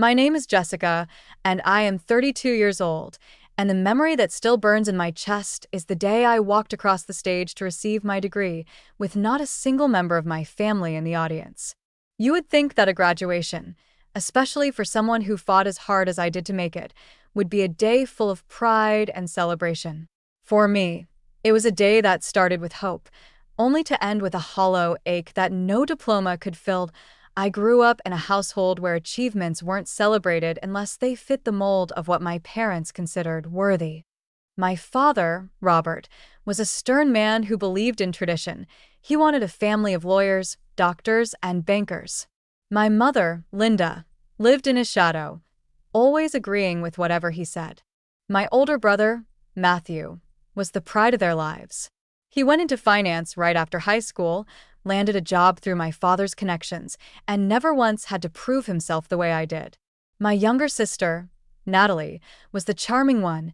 My name is Jessica, and I am 32 years old, and the memory that still burns in my chest is the day I walked across the stage to receive my degree, with not a single member of my family in the audience. You would think that a graduation, especially for someone who fought as hard as I did to make it, would be a day full of pride and celebration. For me, it was a day that started with hope, only to end with a hollow ache that no diploma could fill. I grew up in a household where achievements weren't celebrated unless they fit the mold of what my parents considered worthy. My father, Robert, was a stern man who believed in tradition. He wanted a family of lawyers, doctors, and bankers. My mother, Linda, lived in his shadow, always agreeing with whatever he said. My older brother, Matthew, was the pride of their lives. He went into finance right after high school, landed a job through my father's connections, and never once had to prove himself the way I did. My younger sister, Natalie, was the charming one,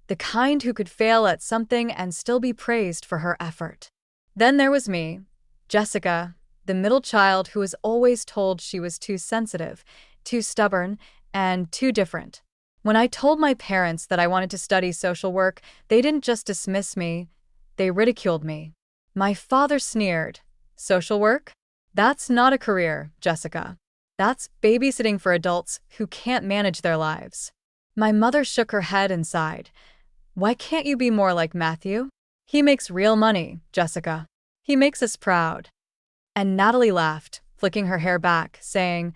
the kind who could fail at something and still be praised for her effort. Then there was me, Jessica, the middle child who was always told she was too sensitive, too stubborn, and too different. When I told my parents that I wanted to study social work, they didn't just dismiss me, they ridiculed me. My father sneered, "Social work? That's not a career, Jessica. That's babysitting for adults who can't manage their lives." My mother shook her head and sighed. "Why can't you be more like Matthew? He makes real money, Jessica. He makes us proud." And Natalie laughed, flicking her hair back, saying,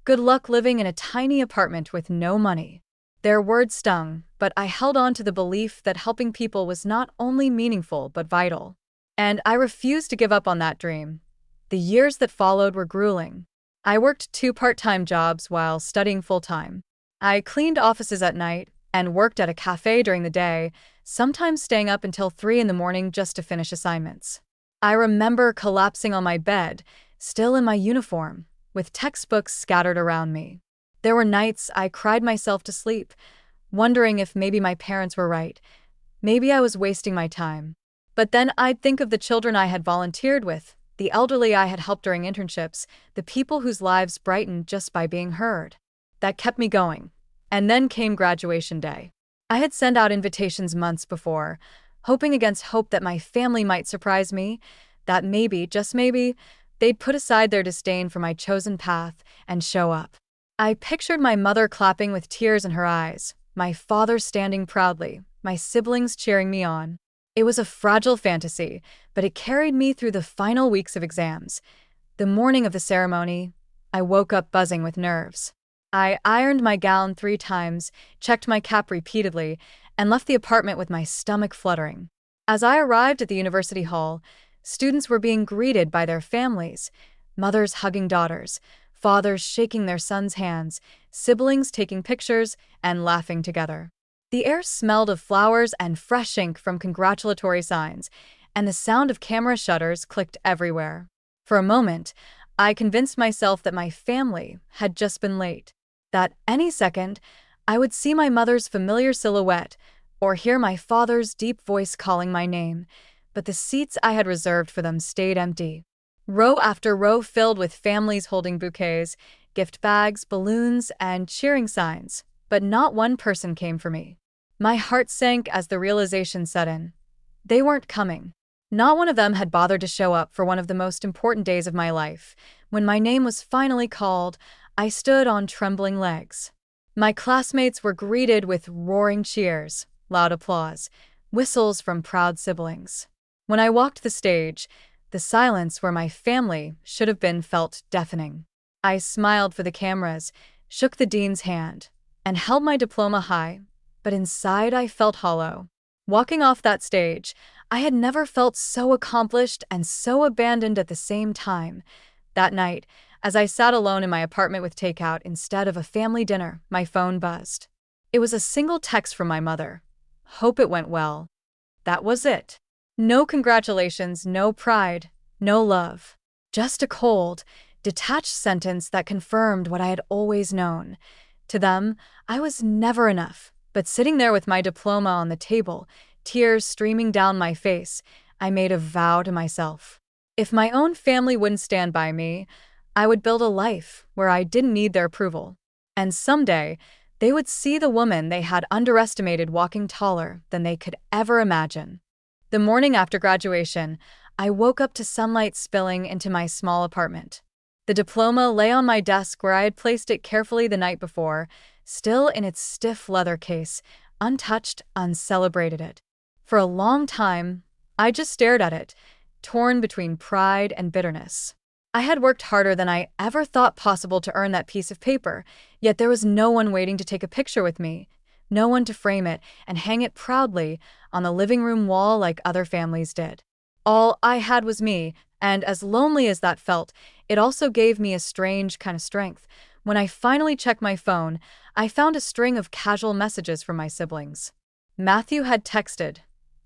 "Good luck living in a tiny apartment with no money." Their words stung, but I held on to the belief that helping people was not only meaningful but vital. And I refused to give up on that dream. The years that followed were grueling. I worked 2 part-time jobs while studying full-time. I cleaned offices at night and worked at a cafe during the day, sometimes staying up until 3 in the morning just to finish assignments. I remember collapsing on my bed, still in my uniform, with textbooks scattered around me. There were nights I cried myself to sleep, wondering if maybe my parents were right. Maybe I was wasting my time. But then I'd think of the children I had volunteered with, the elderly I had helped during internships, the people whose lives brightened just by being heard. That kept me going. And then came graduation day. I had sent out invitations months before, hoping against hope that my family might surprise me, that maybe, just maybe, they'd put aside their disdain for my chosen path and show up. I pictured my mother clapping with tears in her eyes, my father standing proudly, my siblings cheering me on. It was a fragile fantasy, but it carried me through the final weeks of exams. The morning of the ceremony, I woke up buzzing with nerves. I ironed my gown 3 times, checked my cap repeatedly, and left the apartment with my stomach fluttering. As I arrived at the university hall, students were being greeted by their families, mothers hugging daughters, fathers shaking their sons' hands, siblings taking pictures and laughing together. The air smelled of flowers and fresh ink from congratulatory signs, and the sound of camera shutters clicked everywhere. For a moment, I convinced myself that my family had just been late, that any second I would see my mother's familiar silhouette or hear my father's deep voice calling my name, but the seats I had reserved for them stayed empty. Row after row filled with families holding bouquets, gift bags, balloons, and cheering signs, but not one person came for me. My heart sank as the realization set in. They weren't coming. Not one of them had bothered to show up for one of the most important days of my life. When my name was finally called, I stood on trembling legs. My classmates were greeted with roaring cheers, loud applause, whistles from proud siblings. When I walked the stage, the silence where my family should have been felt deafening. I smiled for the cameras, shook the dean's hand, and held my diploma high, but inside I felt hollow. Walking off that stage, I had never felt so accomplished and so abandoned at the same time. That night, as I sat alone in my apartment with takeout instead of a family dinner, my phone buzzed. It was a single text from my mother. "Hope it went well." That was it. No congratulations, no pride, no love. Just a cold, detached sentence that confirmed what I had always known. To them, I was never enough, but sitting there with my diploma on the table, tears streaming down my face, I made a vow to myself. If my own family wouldn't stand by me, I would build a life where I didn't need their approval. And someday, they would see the woman they had underestimated walking taller than they could ever imagine. The morning after graduation, I woke up to sunlight spilling into my small apartment. The diploma lay on my desk where I had placed it carefully the night before, still in its stiff leather case, untouched, uncelebrated it. For a long time, I just stared at it, torn between pride and bitterness. I had worked harder than I ever thought possible to earn that piece of paper, yet there was no one waiting to take a picture with me, no one to frame it and hang it proudly on the living room wall like other families did. All I had was me, and as lonely as that felt, it also gave me a strange kind of strength. When I finally checked my phone, I found a string of casual messages from my siblings. Matthew had texted,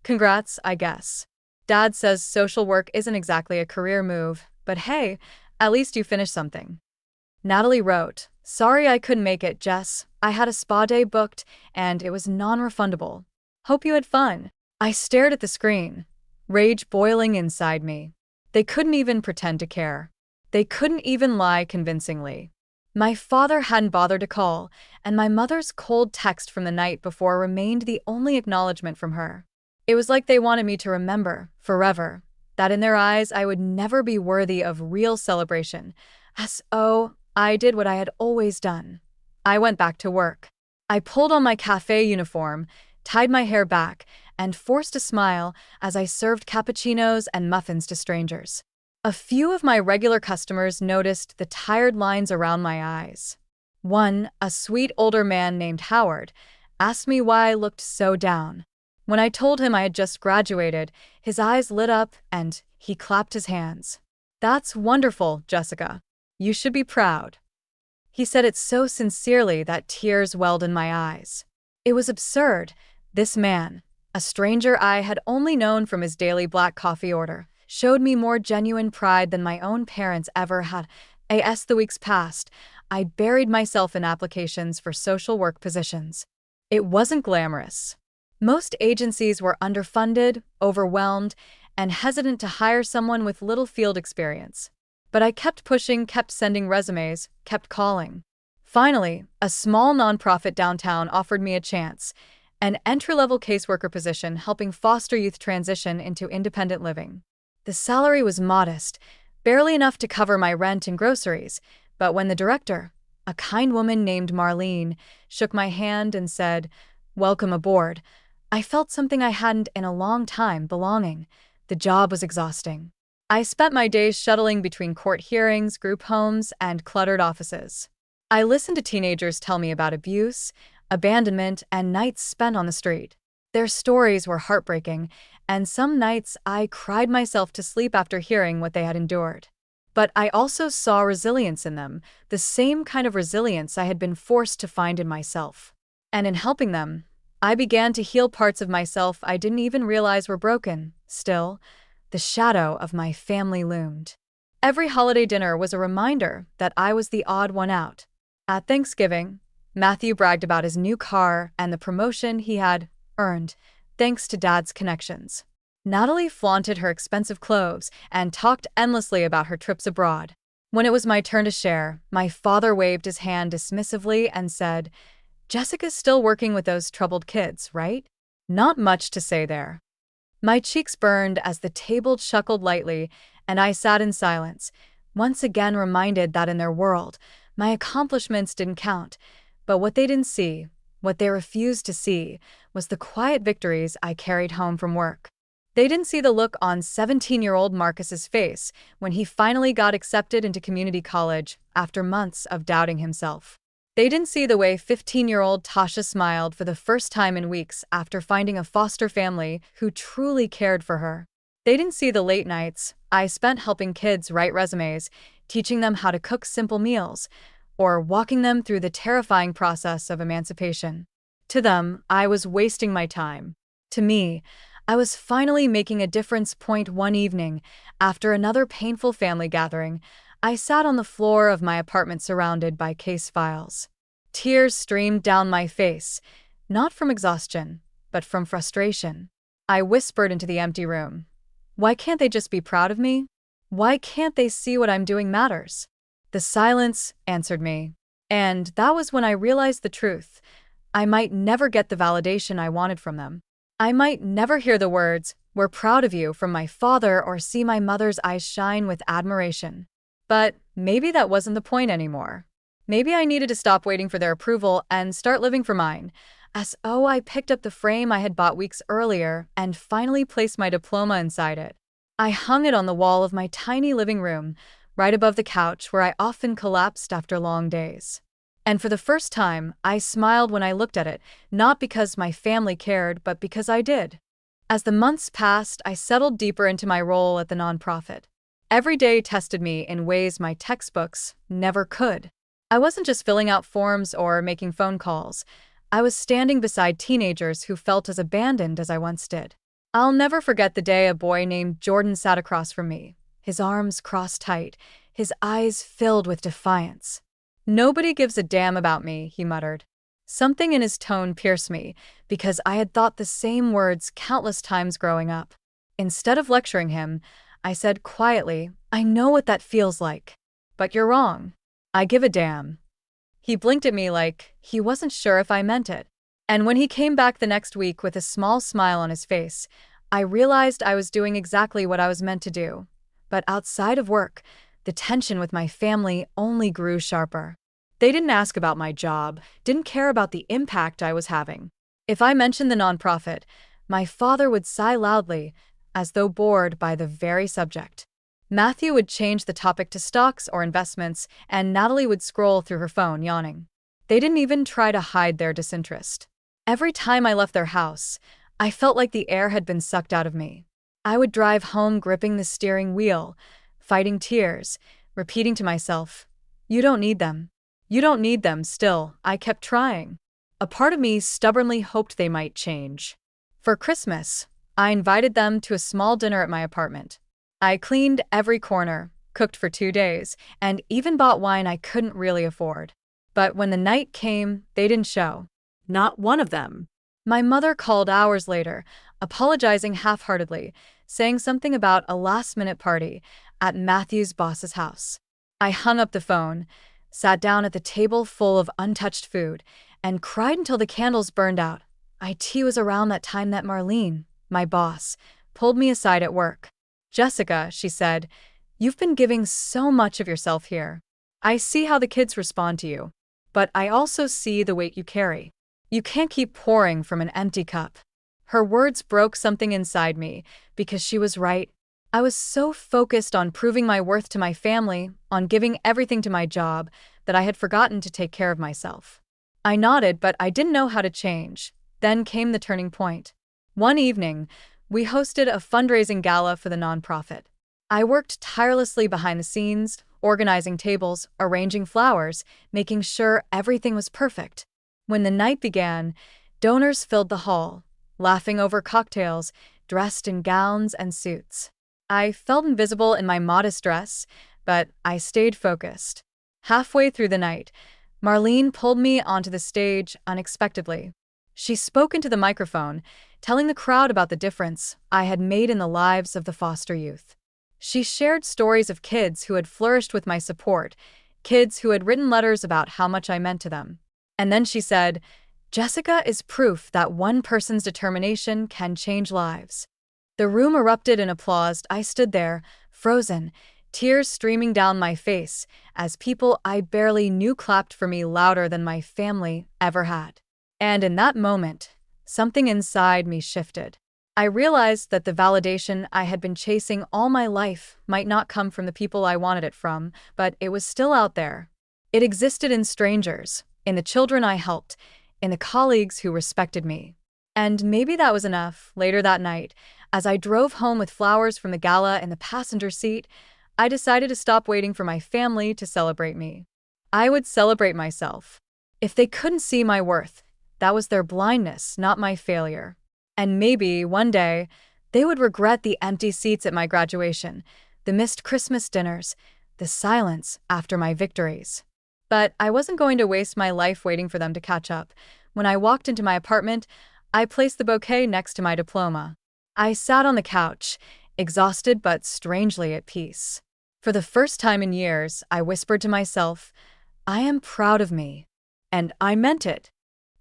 "Congrats, I guess. Dad says social work isn't exactly a career move, but hey, at least you finished something." Natalie wrote, "Sorry I couldn't make it, Jess. I had a spa day booked, and it was non-refundable. Hope you had fun." I stared at the screen, rage boiling inside me. They couldn't even pretend to care. They couldn't even lie convincingly. My father hadn't bothered to call, and my mother's cold text from the night before remained the only acknowledgement from her. It was like they wanted me to remember, forever, that in their eyes I would never be worthy of real celebration. I did what I had always done. I went back to work. I pulled on my cafe uniform, tied my hair back, and forced a smile as I served cappuccinos and muffins to strangers. A few of my regular customers noticed the tired lines around my eyes. One, a sweet older man named Howard, asked me why I looked so down. When I told him I had just graduated, his eyes lit up and he clapped his hands. "That's wonderful, Jessica. You should be proud." He said it so sincerely that tears welled in my eyes. It was absurd. This man, a stranger I had only known from his daily black coffee order, showed me more genuine pride than my own parents ever had. As the weeks passed, I buried myself in applications for social work positions. It wasn't glamorous. Most agencies were underfunded, overwhelmed, and hesitant to hire someone with little field experience. But I kept pushing, kept sending resumes, kept calling. Finally, a small nonprofit downtown offered me a chance, an entry-level caseworker position helping foster youth transition into independent living. The salary was modest, barely enough to cover my rent and groceries, but when the director, a kind woman named Marlene, shook my hand and said, "Welcome aboard," I felt something I hadn't in a long time: belonging. The job was exhausting. I spent my days shuttling between court hearings, group homes, and cluttered offices. I listened to teenagers tell me about abuse, abandonment, and nights spent on the street. Their stories were heartbreaking, and some nights I cried myself to sleep after hearing what they had endured. But I also saw resilience in them, the same kind of resilience I had been forced to find in myself. And in helping them, I began to heal parts of myself I didn't even realize were broken. Still, the shadow of my family loomed. Every holiday dinner was a reminder that I was the odd one out. At Thanksgiving, Matthew bragged about his new car and the promotion he had earned, thanks to Dad's connections. Natalie flaunted her expensive clothes and talked endlessly about her trips abroad. When it was my turn to share, my father waved his hand dismissively and said, "Jessica's still working with those troubled kids, right?" Not much to say there. My cheeks burned as the table chuckled lightly, and I sat in silence, once again reminded that in their world, my accomplishments didn't count. But what they didn't see, what they refused to see, was the quiet victories I carried home from work. They didn't see the look on 17-year-old Marcus's face when he finally got accepted into community college after months of doubting himself. They didn't see the way 15-year-old Tasha smiled for the first time in weeks after finding a foster family who truly cared for her. They didn't see the late nights I spent helping kids write resumes, teaching them how to cook simple meals, or walking them through the terrifying process of emancipation. To them, I was wasting my time. To me, I was finally making a difference. One evening, after another painful family gathering, I sat on the floor of my apartment surrounded by case files. Tears streamed down my face, not from exhaustion, but from frustration. I whispered into the empty room, "Why can't they just be proud of me? Why can't they see what I'm doing matters?" The silence answered me. And that was when I realized the truth. I might never get the validation I wanted from them. I might never hear the words, "We're proud of you," from my father or see my mother's eyes shine with admiration. But maybe that wasn't the point anymore. Maybe I needed to stop waiting for their approval and start living for mine. I picked up the frame I had bought weeks earlier and finally placed my diploma inside it. I hung it on the wall of my tiny living room, right above the couch where I often collapsed after long days. And for the first time, I smiled when I looked at it, not because my family cared, but because I did. As the months passed, I settled deeper into my role at the nonprofit. Every day tested me in ways my textbooks never could. I wasn't just filling out forms or making phone calls. I was standing beside teenagers who felt as abandoned as I once did. I'll never forget the day a boy named Jordan sat across from me, his arms crossed tight, his eyes filled with defiance. "Nobody gives a damn about me," he muttered. Something in his tone pierced me, because I had thought the same words countless times growing up. Instead of lecturing him, I said quietly, "I know what that feels like. But you're wrong. I give a damn." He blinked at me like he wasn't sure if I meant it. And when he came back the next week with a small smile on his face, I realized I was doing exactly what I was meant to do. But outside of work, the tension with my family only grew sharper. They didn't ask about my job, didn't care about the impact I was having. If I mentioned the nonprofit, my father would sigh loudly, as though bored by the very subject. Matthew would change the topic to stocks or investments, and Natalie would scroll through her phone, yawning. They didn't even try to hide their disinterest. Every time I left their house, I felt like the air had been sucked out of me. I would drive home gripping the steering wheel, fighting tears, repeating to myself, "You don't need them. You don't need them." Still, I kept trying. A part of me stubbornly hoped they might change. For Christmas, I invited them to a small dinner at my apartment. I cleaned every corner, cooked for 2 days, and even bought wine I couldn't really afford. But when the night came, they didn't show. Not one of them. My mother called hours later, apologizing half-heartedly, saying something about a last-minute party at Matthew's boss's house. I hung up the phone, sat down at the table full of untouched food, and cried until the candles burned out. It was around that time that Marlene, my boss, pulled me aside at work. "Jessica," she said, "you've been giving so much of yourself here. I see how the kids respond to you. But I also see the weight you carry. You can't keep pouring from an empty cup." Her words broke something inside me, because she was right. I was so focused on proving my worth to my family, on giving everything to my job, that I had forgotten to take care of myself. I nodded, but I didn't know how to change. Then came the turning point. One evening, we hosted a fundraising gala for the nonprofit. I worked tirelessly behind the scenes, organizing tables, arranging flowers, making sure everything was perfect. When the night began, donors filled the hall, laughing over cocktails, dressed in gowns and suits. I felt invisible in my modest dress, but I stayed focused. Halfway through the night, Marlene pulled me onto the stage unexpectedly. She spoke into the microphone, telling the crowd about the difference I had made in the lives of the foster youth. She shared stories of kids who had flourished with my support, kids who had written letters about how much I meant to them. And then she said, "Jessica is proof that one person's determination can change lives." The room erupted in applause. I stood there, frozen, tears streaming down my face, as people I barely knew clapped for me louder than my family ever had. And in that moment, something inside me shifted. I realized that the validation I had been chasing all my life might not come from the people I wanted it from, but it was still out there. It existed in strangers, in the children I helped, in the colleagues who respected me. And maybe that was enough. Later that night, as I drove home with flowers from the gala in the passenger seat, I decided to stop waiting for my family to celebrate me. I would celebrate myself. If they couldn't see my worth, that was their blindness, not my failure. And maybe, one day, they would regret the empty seats at my graduation, the missed Christmas dinners, the silence after my victories. But I wasn't going to waste my life waiting for them to catch up. When I walked into my apartment, I placed the bouquet next to my diploma. I sat on the couch, exhausted but strangely at peace. For the first time in years, I whispered to myself, I am proud of me. And I meant it.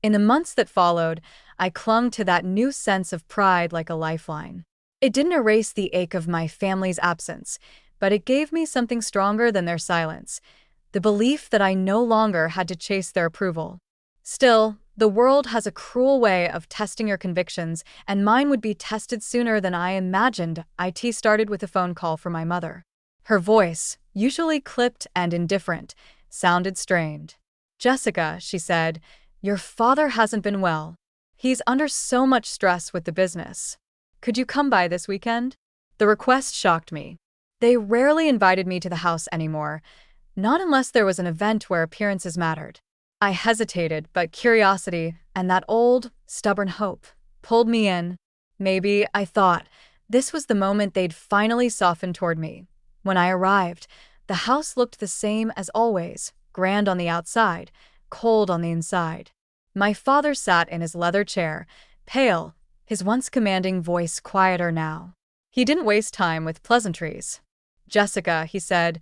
In the months that followed, I clung to that new sense of pride like a lifeline. It didn't erase the ache of my family's absence, but it gave me something stronger than their silence, the belief that I no longer had to chase their approval. Still, the world has a cruel way of testing your convictions, and mine would be tested sooner than I imagined. It started with a phone call from my mother. Her voice, usually clipped and indifferent, sounded strained. "Jessica," she said, "your father hasn't been well. He's under so much stress with the business. Could you come by this weekend?" The request shocked me. They rarely invited me to the house anymore, not unless there was an event where appearances mattered. I hesitated, but curiosity and that old, stubborn hope pulled me in. Maybe, I thought, this was the moment they'd finally soften toward me. When I arrived, the house looked the same as always, grand on the outside, cold on the inside. My father sat in his leather chair, pale, his once commanding voice quieter now. He didn't waste time with pleasantries. "Jessica," he said,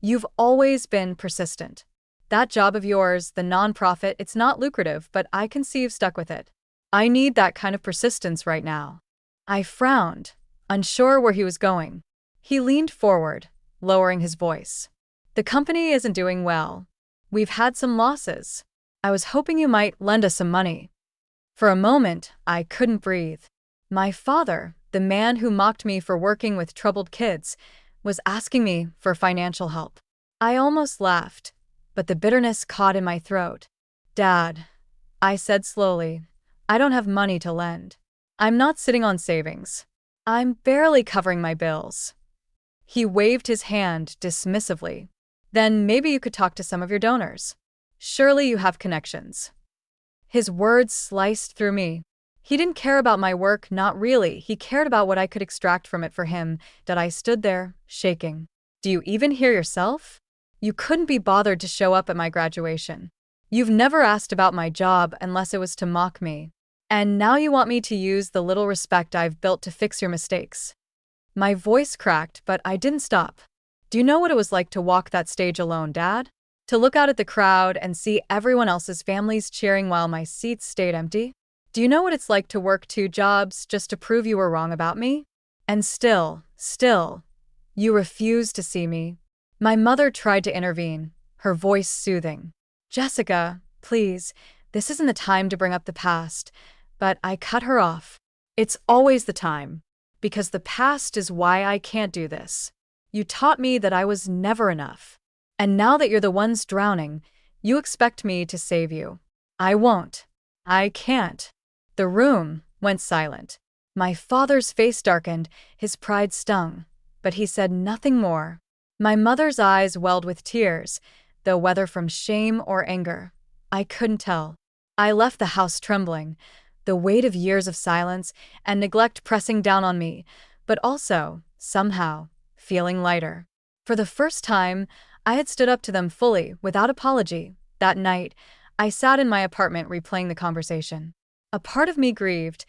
"you've always been persistent. That job of yours, the nonprofit, it's not lucrative, but I can see you've stuck with it. I need that kind of persistence right now." I frowned, unsure where he was going. He leaned forward, lowering his voice. "The company isn't doing well. We've had some losses. I was hoping you might lend us some money." For a moment, I couldn't breathe. My father, the man who mocked me for working with troubled kids, was asking me for financial help. I almost laughed, but the bitterness caught in my throat. "Dad," I said slowly, "I don't have money to lend. I'm not sitting on savings. I'm barely covering my bills." He waved his hand dismissively. "Then maybe you could talk to some of your donors. Surely you have connections." His words sliced through me. He didn't care about my work, not really. He cared about what I could extract from it for him. That I stood there, shaking. "Do you even hear yourself? You couldn't be bothered to show up at my graduation. You've never asked about my job unless it was to mock me. And now you want me to use the little respect I've built to fix your mistakes." My voice cracked, but I didn't stop. "Do you know what it was like to walk that stage alone, Dad? To look out at the crowd and see everyone else's families cheering while my seats stayed empty? Do you know what it's like to work 2 jobs just to prove you were wrong about me? And still, you refuse to see me." My mother tried to intervene, her voice soothing. "Jessica, please, this isn't the time to bring up the past." But I cut her off. "It's always the time. Because the past is why I can't do this. You taught me that I was never enough. And now that you're the ones drowning, you expect me to save you. I won't. I can't." The room went silent. My father's face darkened, his pride stung, but he said nothing more. My mother's eyes welled with tears, though whether from shame or anger, I couldn't tell. I left the house trembling, the weight of years of silence and neglect pressing down on me, but also, somehow, feeling lighter. For the first time, I had stood up to them fully, without apology. That night, I sat in my apartment replaying the conversation. A part of me grieved,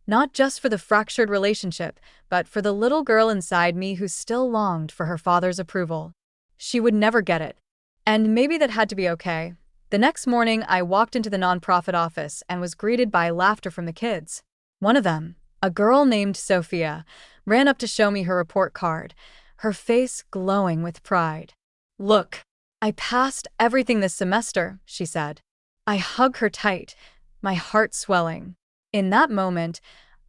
not just for the fractured relationship, but for the little girl inside me who still longed for her father's approval. She would never get it. And maybe that had to be okay. The next morning, I walked into the nonprofit office and was greeted by laughter from the kids. One of them, a girl named Sophia, ran up to show me her report card, her face glowing with pride. "Look, I passed everything this semester," she said. I hugged her tight, my heart swelling. In that moment,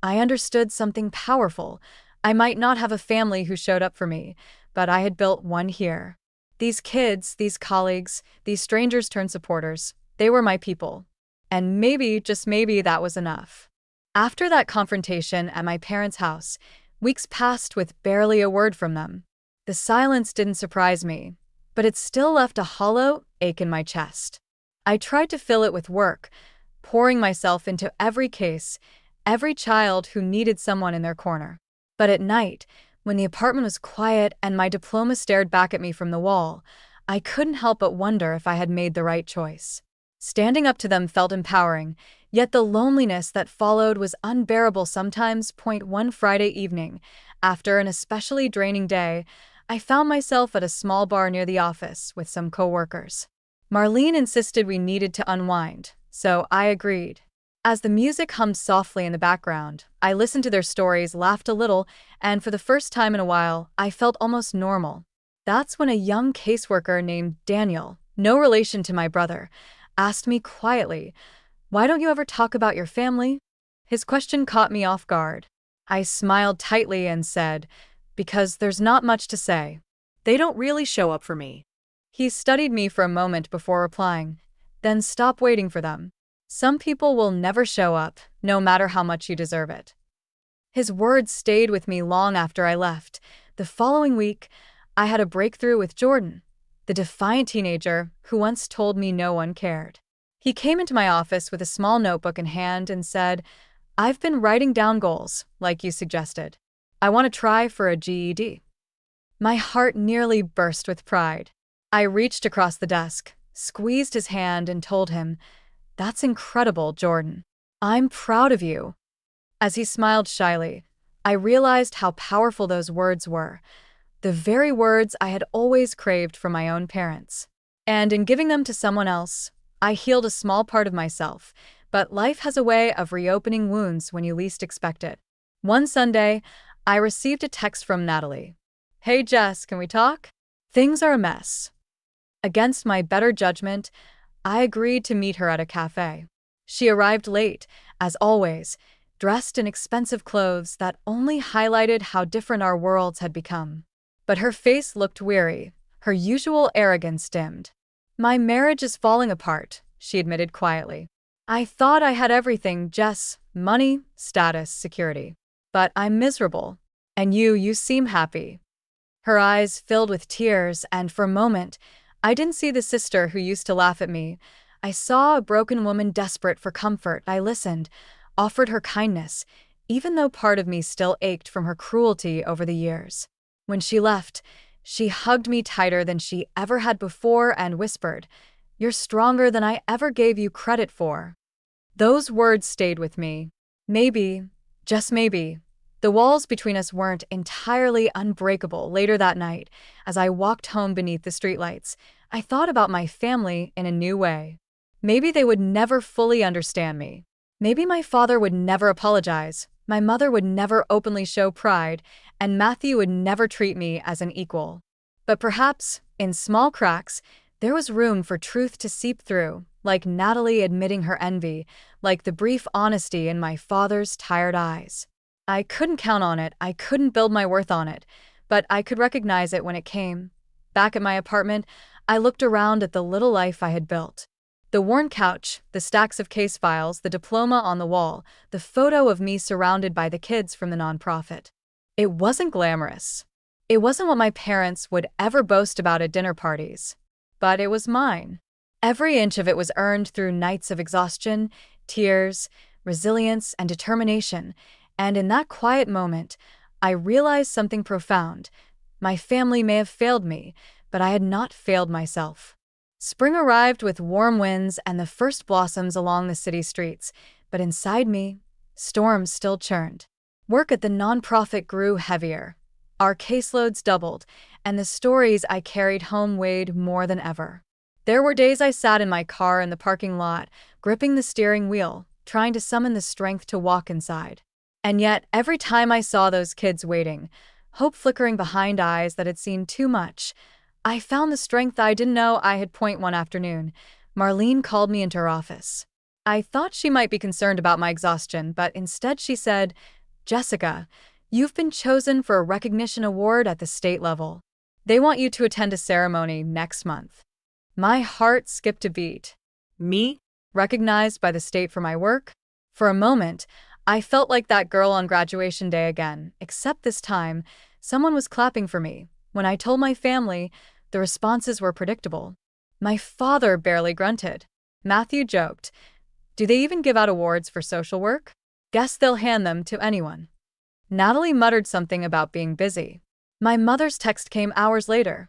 I understood something powerful. I might not have a family who showed up for me, but I had built one here. These kids, these colleagues, these strangers turned supporters, they were my people. And maybe, just maybe, that was enough. After that confrontation at my parents' house, weeks passed with barely a word from them. The silence didn't surprise me, but it still left a hollow ache in my chest. I tried to fill it with work, pouring myself into every case, every child who needed someone in their corner. But at night, when the apartment was quiet and my diploma stared back at me from the wall, I couldn't help but wonder if I had made the right choice. Standing up to them felt empowering, yet the loneliness that followed was unbearable sometimes. One Friday evening, after an especially draining day, I found myself at a small bar near the office with some coworkers. Marlene insisted we needed to unwind, so I agreed. As the music hummed softly in the background, I listened to their stories, laughed a little, and for the first time in a while, I felt almost normal. That's when a young caseworker named Daniel, no relation to my brother, asked me quietly, "Why don't you ever talk about your family?" His question caught me off guard. I smiled tightly and said, "Because there's not much to say. They don't really show up for me." He studied me for a moment before replying, "Then stop waiting for them. Some people will never show up, no matter how much you deserve it." His words stayed with me long after I left. The following week, I had a breakthrough with Jordan, the defiant teenager who once told me no one cared. He came into my office with a small notebook in hand and said, "I've been writing down goals, like you suggested. I want to try for a GED." My heart nearly burst with pride. I reached across the desk, squeezed his hand, and told him, "That's incredible, Jordan. I'm proud of you." As he smiled shyly, I realized how powerful those words were, the very words I had always craved from my own parents. And in giving them to someone else, I healed a small part of myself, but life has a way of reopening wounds when you least expect it. One Sunday, I received a text from Natalie. "Hey Jess, can we talk? Things are a mess." Against my better judgment, I agreed to meet her at a cafe. She arrived late, as always, dressed in expensive clothes that only highlighted how different our worlds had become. But her face looked weary, her usual arrogance dimmed. "My marriage is falling apart," she admitted quietly. "I thought I had everything, Jess, money, status, security. But I'm miserable. And you seem happy." Her eyes filled with tears, and for a moment, I didn't see the sister who used to laugh at me. I saw a broken woman desperate for comfort. I listened, offered her kindness, even though part of me still ached from her cruelty over the years. When she left, she hugged me tighter than she ever had before and whispered, "You're stronger than I ever gave you credit for." Those words stayed with me. Maybe, just maybe, the walls between us weren't entirely unbreakable. Later that night, as I walked home beneath the streetlights, I thought about my family in a new way. Maybe they would never fully understand me. Maybe my father would never apologize, my mother would never openly show pride, and Matthew would never treat me as an equal. But perhaps, in small cracks, there was room for truth to seep through, like Natalie admitting her envy, like the brief honesty in my father's tired eyes. I couldn't count on it, I couldn't build my worth on it, but I could recognize it when it came. Back at my apartment, I looked around at the little life I had built. The worn couch, the stacks of case files, the diploma on the wall, the photo of me surrounded by the kids from the nonprofit. It wasn't glamorous. It wasn't what my parents would ever boast about at dinner parties. But it was mine. Every inch of it was earned through nights of exhaustion, tears, resilience, and determination, and in that quiet moment, I realized something profound. My family may have failed me, but I had not failed myself. Spring arrived with warm winds and the first blossoms along the city streets, but inside me, storms still churned. Work at the nonprofit grew heavier. Our caseloads doubled, and the stories I carried home weighed more than ever. There were days I sat in my car in the parking lot, gripping the steering wheel, trying to summon the strength to walk inside. And yet, every time I saw those kids waiting, hope flickering behind eyes that had seen too much, I found the strength I didn't know I had. One afternoon, Marlene called me into her office. I thought she might be concerned about my exhaustion, but instead she said, "Jessica, you've been chosen for a recognition award at the state level. They want you to attend a ceremony next month." My heart skipped a beat. Me? Recognized by the state for my work? For a moment, I felt like that girl on graduation day again, except this time, someone was clapping for me. When I told my family, the responses were predictable. My father barely grunted. Matthew joked, "Do they even give out awards for social work? Guess they'll hand them to anyone." Natalie muttered something about being busy. My mother's text came hours later.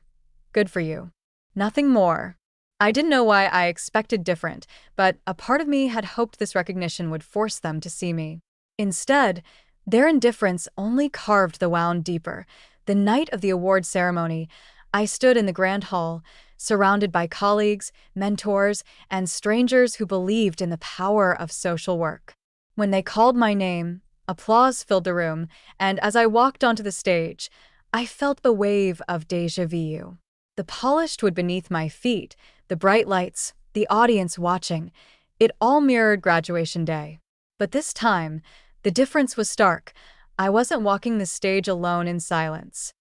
"Good for you." Nothing more. I didn't know why I expected different, but a part of me had hoped this recognition would force them to see me. Instead, their indifference only carved the wound deeper. The night of the award ceremony, I stood in the grand hall, surrounded by colleagues, mentors, and strangers who believed in the power of social work. When they called my name, applause filled the room, and as I walked onto the stage, I felt a wave of déjà vu. The polished wood beneath my feet, the bright lights, the audience watching, it all mirrored graduation day. But this time, the difference was stark. I wasn't walking the stage alone in silence.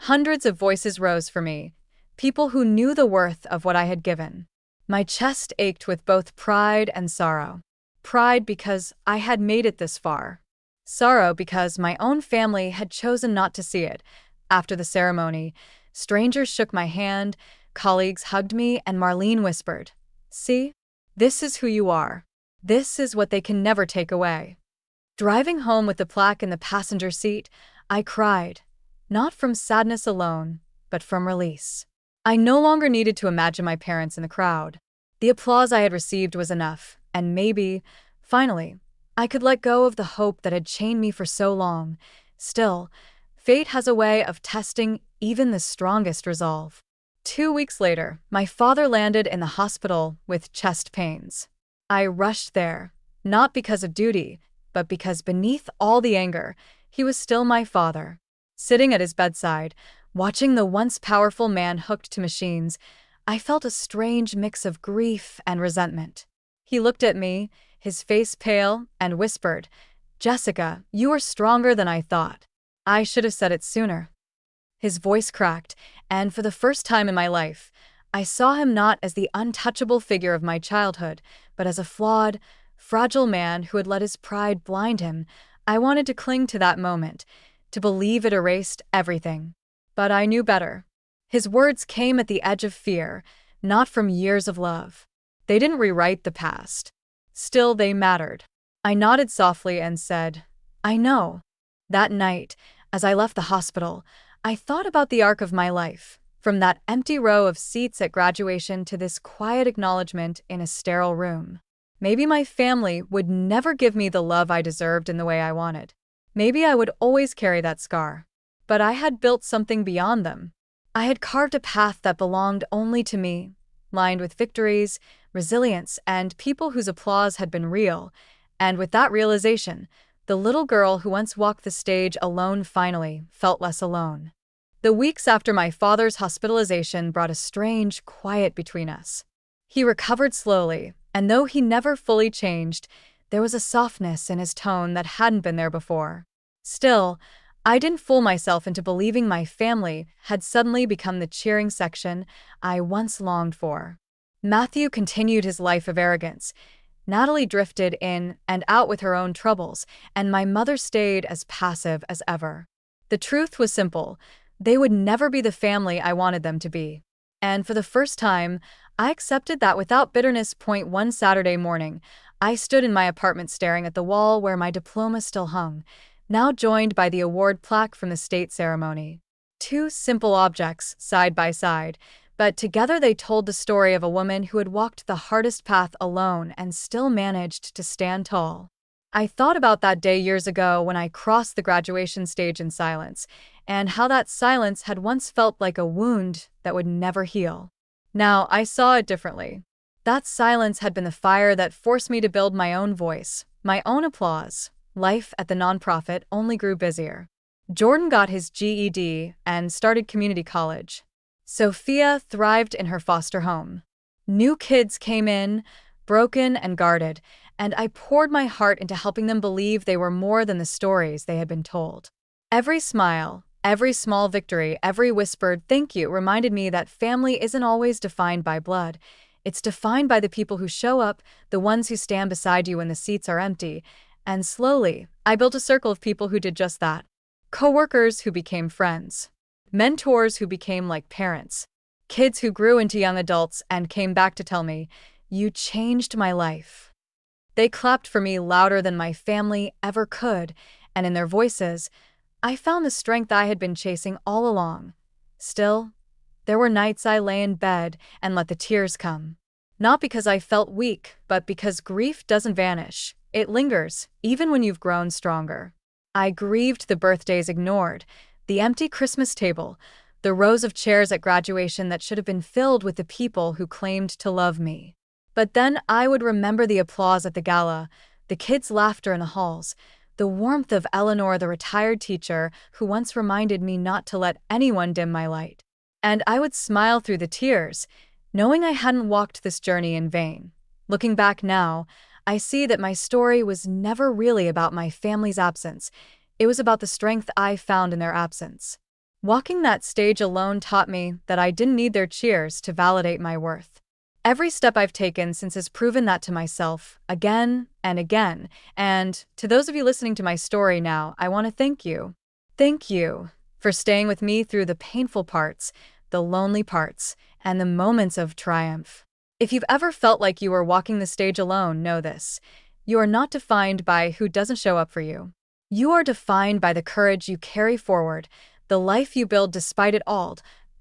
Hundreds of voices rose for me, people who knew the worth of what I had given. My chest ached with both pride and sorrow. Pride because I had made it this far. Sorrow because my own family had chosen not to see it. After the ceremony, strangers shook my hand, colleagues hugged me, and Marlene whispered, "See? This is who you are. This is what they can never take away." Driving home with the plaque in the passenger seat, I cried, not from sadness alone, but from release. I no longer needed to imagine my parents in the crowd. The applause I had received was enough, and maybe, finally, I could let go of the hope that had chained me for so long. Still, fate has a way of testing even the strongest resolve. 2 weeks later, my father landed in the hospital with chest pains. I rushed there, not because of duty, but because beneath all the anger, he was still my father. Sitting at his bedside, watching the once powerful man hooked to machines, I felt a strange mix of grief and resentment. He looked at me, his face pale, and whispered, "Jessica, you are stronger than I thought." I should have said it sooner. His voice cracked, and for the first time in my life, I saw him not as the untouchable figure of my childhood, but as a flawed, fragile man who had let his pride blind him. I wanted to cling to that moment, to believe it erased everything. But I knew better. His words came at the edge of fear, not from years of love. They didn't rewrite the past. Still, they mattered. I nodded softly and said, "I know." That night, as I left the hospital, I thought about the arc of my life, from that empty row of seats at graduation to this quiet acknowledgement in a sterile room. Maybe my family would never give me the love I deserved in the way I wanted. Maybe I would always carry that scar. But I had built something beyond them. I had carved a path that belonged only to me, lined with victories, resilience, and people whose applause had been real. And with that realization, the little girl who once walked the stage alone finally felt less alone. The weeks after my father's hospitalization brought a strange quiet between us. He recovered slowly, and though he never fully changed, there was a softness in his tone that hadn't been there before. Still, I didn't fool myself into believing my family had suddenly become the cheering section I once longed for. Matthew continued his life of arrogance. Natalie drifted in and out with her own troubles, and my mother stayed as passive as ever. The truth was simple. They would never be the family I wanted them to be. And for the first time, I accepted that without bitterness. One Saturday morning, I stood in my apartment staring at the wall where my diploma still hung, now joined by the award plaque from the state ceremony. Two simple objects, side by side, but together they told the story of a woman who had walked the hardest path alone and still managed to stand tall. I thought about that day years ago when I crossed the graduation stage in silence, and how that silence had once felt like a wound that would never heal. Now I saw it differently. That silence had been the fire that forced me to build my own voice, my own applause. Life at the nonprofit only grew busier. Jordan got his GED and started community college. Sophia thrived in her foster home. New kids came in, broken and guarded, and I poured my heart into helping them believe they were more than the stories they had been told. Every smile, every small victory, every whispered thank you reminded me that family isn't always defined by blood. It's defined by the people who show up, the ones who stand beside you when the seats are empty. And slowly, I built a circle of people who did just that. Coworkers who became friends. Mentors who became like parents. Kids who grew into young adults and came back to tell me, "You changed my life." They clapped for me louder than my family ever could, and in their voices, I found the strength I had been chasing all along. Still, there were nights I lay in bed and let the tears come. Not because I felt weak, but because grief doesn't vanish. It lingers, even when you've grown stronger. I grieved the birthdays ignored, the empty Christmas table, the rows of chairs at graduation that should have been filled with the people who claimed to love me. But then I would remember the applause at the gala, the kids' laughter in the halls, the warmth of Eleanor, the retired teacher who once reminded me not to let anyone dim my light. And I would smile through the tears, knowing I hadn't walked this journey in vain. Looking back now, I see that my story was never really about my family's absence. It was about the strength I found in their absence. Walking that stage alone taught me that I didn't need their cheers to validate my worth. Every step I've taken since has proven that to myself, again and again. And to those of you listening to my story now, I want to thank you. Thank you for staying with me through the painful parts, the lonely parts, and the moments of triumph. If you've ever felt like you were walking the stage alone, know this. You are not defined by who doesn't show up for you. You are defined by the courage you carry forward, the life you build despite it all.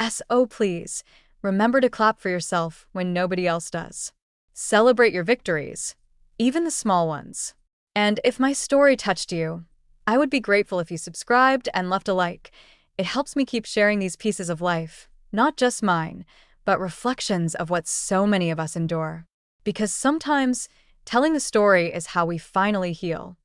So please, remember to clap for yourself when nobody else does. Celebrate your victories, even the small ones. And if my story touched you, I would be grateful if you subscribed and left a like. It helps me keep sharing these pieces of life, not just mine, but reflections of what so many of us endure. Because sometimes telling the story is how we finally heal.